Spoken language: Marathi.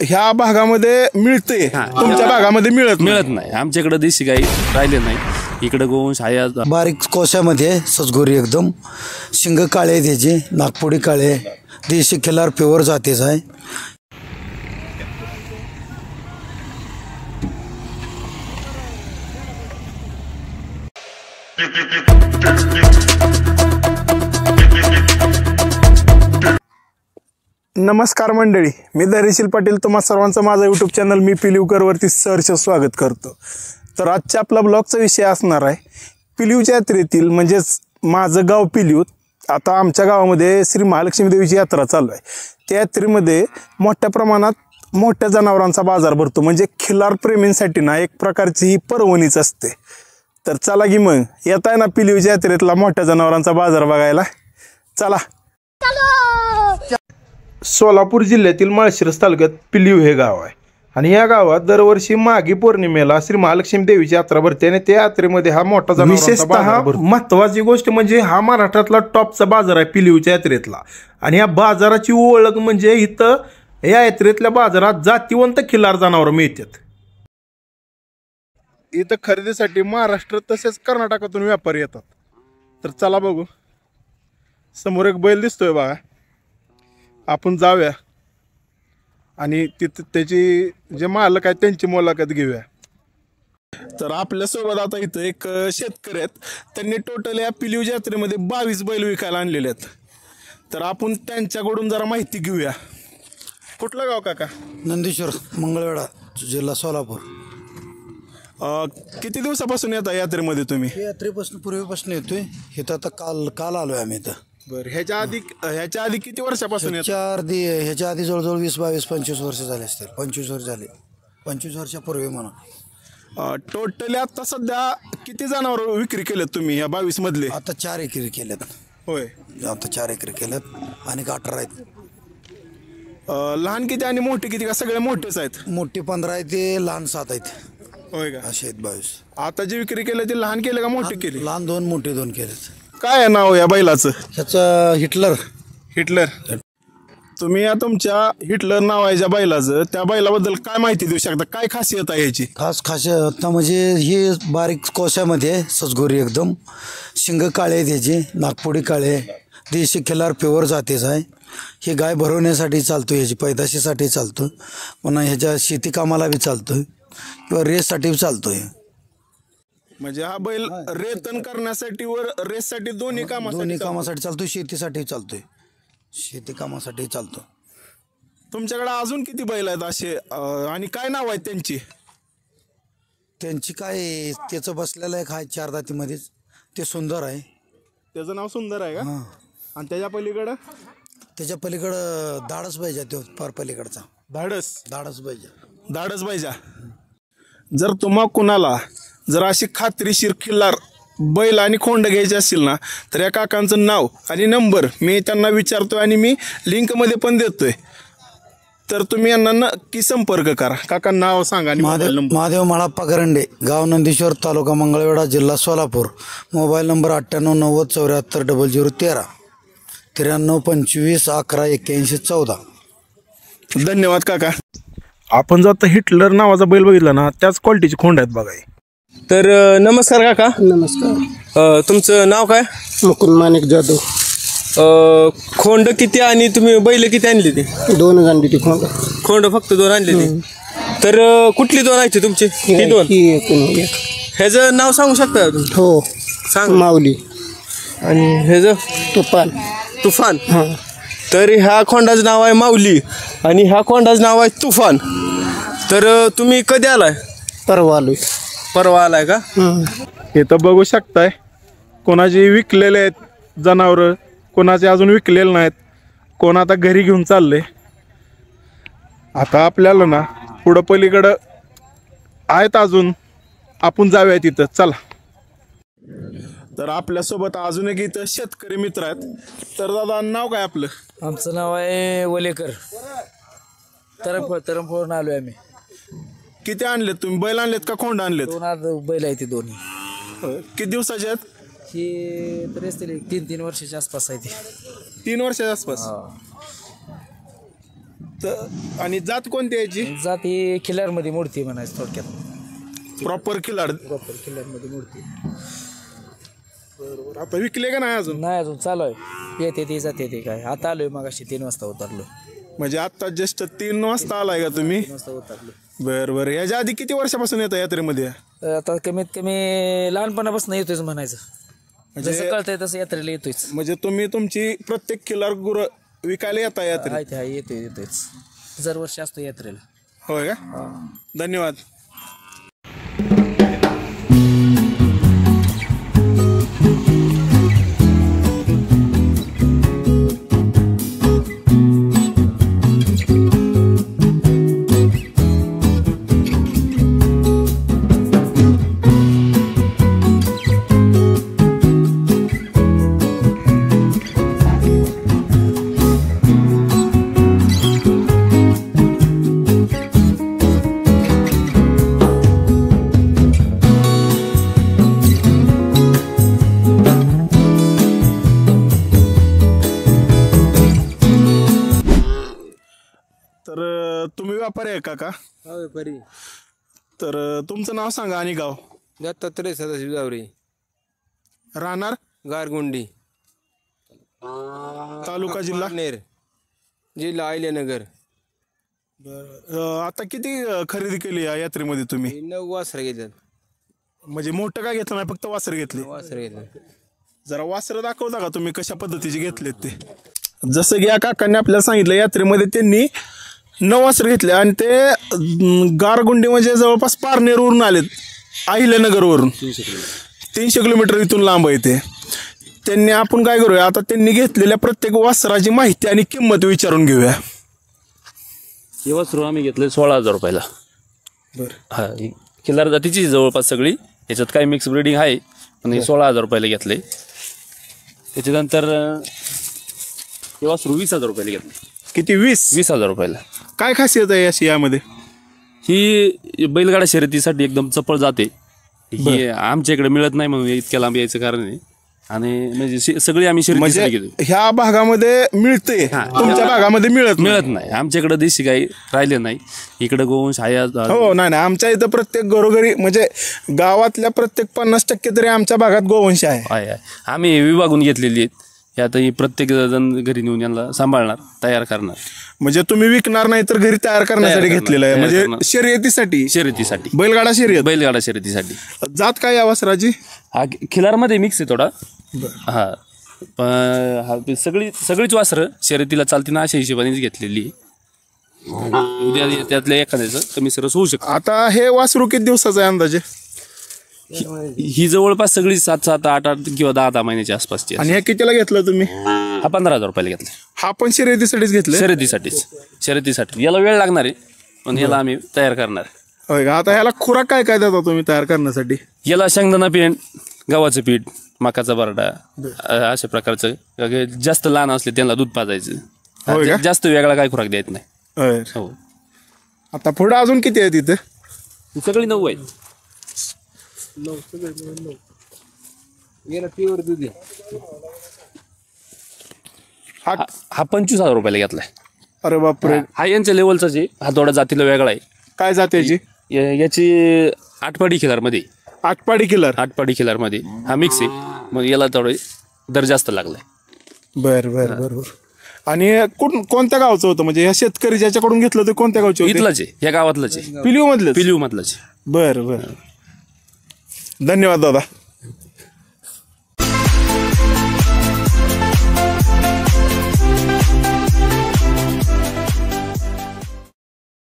ह्या भागामध्ये मिळते, तुमच्या भागामध्ये मिळत नाही. आमच्याकडे देशी गाई राहिले नाही. इकडे गोवंश आहे. बारीक कोशामध्ये सजगोरी एकदम, शिंग काळे त्याचे, नागपुडी काळे, देशी खिल्लार प्युअर जातीचा आहे. नमस्कार मंडळी, मी धैर्यशील पाटील तुम्हा सर्वांचं माझं यूट्यूब चॅनल मी पिलीवकरवरती सहर्ष स्वागत करतो. तर आजच्या आपला ब्लॉगचा विषय असणार आहे पिलीवच्या यात्रेतील, म्हणजेच माझं गाव पिलीव. आता आमच्या गावामध्ये श्री महालक्ष्मी देवीची यात्रा चालू आहे. त्या यात्रेमध्ये मोठ्या प्रमाणात मोठ्या जनावरांचा बाजार भरतो. म्हणजे खिल्लार प्रेमींसाठी ना एक प्रकारची ही पर्वणीच असते. तर चला की मग येत आहे ना पिलीवच्या यात्रेतला मोठ्या जनावरांचा बाजार बघायला. चला. सोलापूर जिल्ह्यातील माळशिरस तालुक्यात पिलीव हे गाव आहे आणि या गावात दरवर्षी माघी पौर्णिमेला श्री महालक्ष्मी देवीची यात्रा भरते आणि त्या यात्रेमध्ये हा मोठा विशेषतः महत्वाची गोष्ट म्हणजे हा महाराष्ट्रातला टॉपचा बाजार आहे पिलीवच्या यात्रेतला. आणि या बाजाराची ओळख म्हणजे इथं या यात्रेतल्या बाजारात जातीवंत खिल्लार जनावर मिळतात. इथं खरेदीसाठी महाराष्ट्र तसेच कर्नाटकातून व्यापारी येतात. तर चला बघू, समोर एक बैल दिसतोय बघा, आपण जाऊया आणि तिथं त्याची जे मालक आहेत त्यांची मुलाखत घेऊया. तर आपल्यासोबत आता इथं एक शेतकरी आहेत. त्यांनी टोटल या पिलीव यात्रेमध्ये 22 बैल विकायला आणलेले आहेत. तर आपण त्यांच्याकडून जरा माहिती घेऊया. कुठलं गाव काका? नंदीश्वर, मंगळवेढा, जिल्हा सोलापूर. किती दिवसापासून येता यात्रेमध्ये तुम्ही? यात्रेपासून पूर्वीपासून येतोय. इथं आता काल आलोय आम्ही इथं. बरं, ह्याच्या आधी किती वर्षापासून? ह्याच्या आधी जवळजवळ 20, 22, 25 वर्ष झाले असतील. 25 वर्ष झाले. 25 वर्षापूर्वी म्हणा. टोटली आता सध्या किती जनावर विक्री केलेत तुम्ही या 22 मधले? आता 4 एकरी केल्यात. होय, आता 4 एकरी केल्यात आणि 18 आहेत. लहान किती आणि मोठे किती? का सगळे मोठेच आहेत? मोठे 15 आहेत, ते लहान 7 आहेत. होय का? असे आहेत 22. आता जे विक्री केले ते लहान केले का मोठे केले? लहान 2, मोठे 2 केलेत. काय आहे नाव या बैलाचं? ह्याचं हिटलर. तुम्ही या तुमच्या हिटलर नाव आहे ज्या बैलाचं, त्या बैलाबद्दल काय माहिती देऊ शकता? काय खासियत आहे याची? खासियत म्हणजे ही बारीक कोशामध्ये सजगोरी एकदम, शिंग काळे त्याचे, नागपुडी काळे, देशी खिल्लार प्युअर जातीचा आहे. ही गाय भरवण्यासाठी चालतो, ह्याची पैदाशीसाठी चालतो, पुन्हा ह्याच्या शेती कामाला बी चालतोय किंवा रेससाठी बी चालतोय. म्हणजे हा बैल रेतन करण्यासाठी व रेससाठी दोन्ही कामासाठी चालतोय. शेतीसाठी चालतोय, शेती कामासाठी चालतो. तुमच्याकडे अजून किती बैल आहेत असे आणि काय नाव आहेत त्यांची काय? त्याचं बसलेलं एक आहे 4 दातीमध्येच, ते सुंदर आहे. त्याचं नाव सुंदर आहे का? आणि त्याच्या पलीकडं धाडस पाहिजे, तो फार पलीकडचा धाडस पाहिजे. जर तुम्हा कुणाला जर अशी खात्रीशीर खिल्लार बैल आणि खोंड घ्यायचे असतील ना, तर या काकांचं नाव आणि नंबर मी त्यांना विचारतोय आणि मी लिंकमध्ये पण देतोय. तर तुम्ही यांना नक्की संपर्क करा. काका नाव सांगा. महादेव माळप्पा करंडे, गाव नंदीश्वर, तालुका मंगळवेढा, जिल्हा सोलापूर. Mobile number 9890740013, 9325118114. धन्यवाद काका. आपण जर आता हिटलर नावाचा बैल बघितला ना, त्याच क्वालिटीचे खोंड आहेत बघा. तर नमस्कार काका. नमस्कार. तुमचं नाव काय? मुकुंद माणिक जाधव. खोंड किती आणि तुम्ही बैल किती आणली ती? 2 आणली ती खोंड फक्त 2 आणली ती. तर कुठली 2 आहेत तुमची? ही 2. ह्याचं नाव सांगू शकता? हो सांग. माऊली. आणि ह्याचं? तुफान. तर ह्या खोंडाचं नाव आहे माऊली आणि ह्या खोंडाचं नाव आहे तुफान. तर तुम्ही कधी आलाय? परवा आलाय का? इथं बघू शकताय कोणाचे विकलेले आहेत जनावर, कोणाचे अजून विकलेले नाहीत, कोण आता घरी घेऊन चालले. आता आपल्याला ना पुढं पलीकडं आहेत अजून, आपण जाऊया तिथं. चला. तर आपल्यासोबत अजून एक इथं शेतकरी मित्र आहेत. तर दादा नाव काय आपलं? आमचं नाव आहे वलेकर. तरमपूरवरून आलोय आम्ही. किती आणलेत तुम्ही? बैल आणलेत का खोंड आणलेत? 2 बैल आहेत ते दोन्ही. किती दिवसाचे आहेत? ही तरी असतील 3 वर्षाच्या आसपास आहे ती. 3 वर्षाच्या आसपास. तर आणि जात कोणती याची जात ही खिल्लारमध्ये मूर्ती म्हणायचं थोडक्यात. प्रॉपर खिलार? प्रॉपर खिल्लारमध्ये मूर्ती. बरोबर. आता विकले का नाही अजून? नाही अजून चालू आहे. येते ते जाते ते काय. आता आलोय मगाशी 3 वाजता उतरलो. म्हणजे आता जस्ट 3 वाजता आलाय का तुम्ही? 3 वाजता उतरलो. बरं बरं. ह्याच्या आधी किती वर्षापासून येतं यात्रेमध्ये? आता कमीत कमी लहानपणापासून येतोयच म्हणायचं. जसं कळतंय तसं यात्रेला येतोयच. म्हणजे तुम्ही तुमची प्रत्येक खिलार गुरं विकायला येता यात्रेत? आहे ते आहे, येतोयच. दरवर्षी असतो यात्रेला. होय का? धन्यवाद. तर तुम्ही व्यापारी आहे का? व्यापारी. तर तुमचं नाव सांगा आणि गाव. दत्तात्रय सदाशिव जावरे, राहणार गारगोंडी, तालुका जिल्हा नेर, जिल्हा अहिल्यानगर. आता किती खरेदी केली या यात्रेमध्ये तुम्ही? 9 वासरं घेतात. म्हणजे मोठं काय घेतलं नाही, फक्त वासर घेतले? वासरं घेतात. जरा वासर दाखवता का तुम्ही कशा पद्धतीचे घेतलेत ते? जसं की या काकांनी आपल्याला सांगितलं, यात्रेमध्ये त्यांनी 9 वासर घेतले आणि ते गारगुंडी म्हणजे जवळपास पारनेरवरून आलेत, अहिल्यानगरवरून. 300 किलोमीटर इथून लांब आहे ते. त्यांनी आपण काय करूया, आता त्यांनी घेतलेल्या प्रत्येक वासराची माहिती आणि किंमत विचारून घेऊया. हे वासरू आम्ही घेतले 16,000 रुपयाला. बरं. हा, ही खिल्लार जातीची जवळपास सगळी. याच्यात काही मिक्स ब्रीडिंग आहे, पण हे 16,000 रुपयाला घेतले. त्याच्यानंतर हे वासरू 20,000 रुपयाला घेतले. किती? 20,000 रुपयाला. काय खासियत आहे अशी यामध्ये? ही बैलगाडा शर्यतीसाठी एकदम चपळ जाते. ही आमच्या इकडे मिळत नाही, म्हणून इतक्या लांब यायचं कारण आहे. आणि म्हणजे सगळी आम्ही शर्यतीसाठी म्हणजे घेतो. ह्या भागामध्ये मिळते, तुमच्या भागामध्ये मिळत नाही. आमच्याकडे देशी गाई राहिले नाही. इकडे गोवंश आहे. हो. नाही, आमच्या इथं प्रत्येक घरोघरी म्हणजे गावातल्या प्रत्येक 50% तरी आमच्या भागात गोवंश आहे. आम्ही विभागून घेतलेली आहेत. हे आता ही प्रत्येक जण घरी नेऊन यांना सांभाळणार, तयार करणार. म्हणजे तुम्ही विकणार नाही तर घरी तयार करण्यासाठी घेतलेलं आहे, म्हणजे शर्यतीसाठी? बैलगाडा शर्यतीसाठी. जात काय या वासराची? हा खिलारमध्ये मिक्स आहे थोडा. हा सगळीच वासरं शर्यतीला चालती ना, अशा हिशोबानेच घेतलेली. उद्या त्यातल्या एखाद्याचं कमी सरस होऊ शकतं. आता हे वासरू किती दिवसाचं आहे अंदाजे? ही जवळपास सगळी 7, 8 किंवा 10 महिन्याच्या आसपासची. आणि हे कितीला घेतलं तुम्ही? हा 15,000 रुपयाला घेतला. हा पण शर्यतीसाठीच घेतलं? शर्यतीसाठी. याला वेळ लागणार आहे, पण याला आम्ही तयार करणार. होय का? आता ह्याला खुराक काय काय देता तुम्ही तयार करण्यासाठी? याला शेंगदाणा पेंड, गव्हाचं पीठ, मकाचा बरडा, अशा प्रकारचं. जास्त लहान असले त्यांना दूध पाजायचं. जास्त वेगळा काय खुराक द्यायचा नाही. हो. आता पुढे अजून किती आहे तिथे? सगळी 9 आहेत. हा 25,000 रुपयाला घेतलाय. अरे बापरे. हा यांच्या लेवलचाच आहे. हा थोडा जातीला वेगळा आहे. काय जात्याची? याची आटपाडी खिलारमध्ये. आटपाडी खिलारमध्ये हा मिक्स आहे, मग याला थोडं दर जास्त लागलाय. बर. आणि कोणत्या गावचं होतं? म्हणजे ह्या शेतकरी ज्याच्याकडून घेतलं ते कोणत्या गावचे? इथलंच आहे, या गावातलंच आहे. पिलीव मधलं? पिलीव मधलंच. बर. धन्यवाद दादा.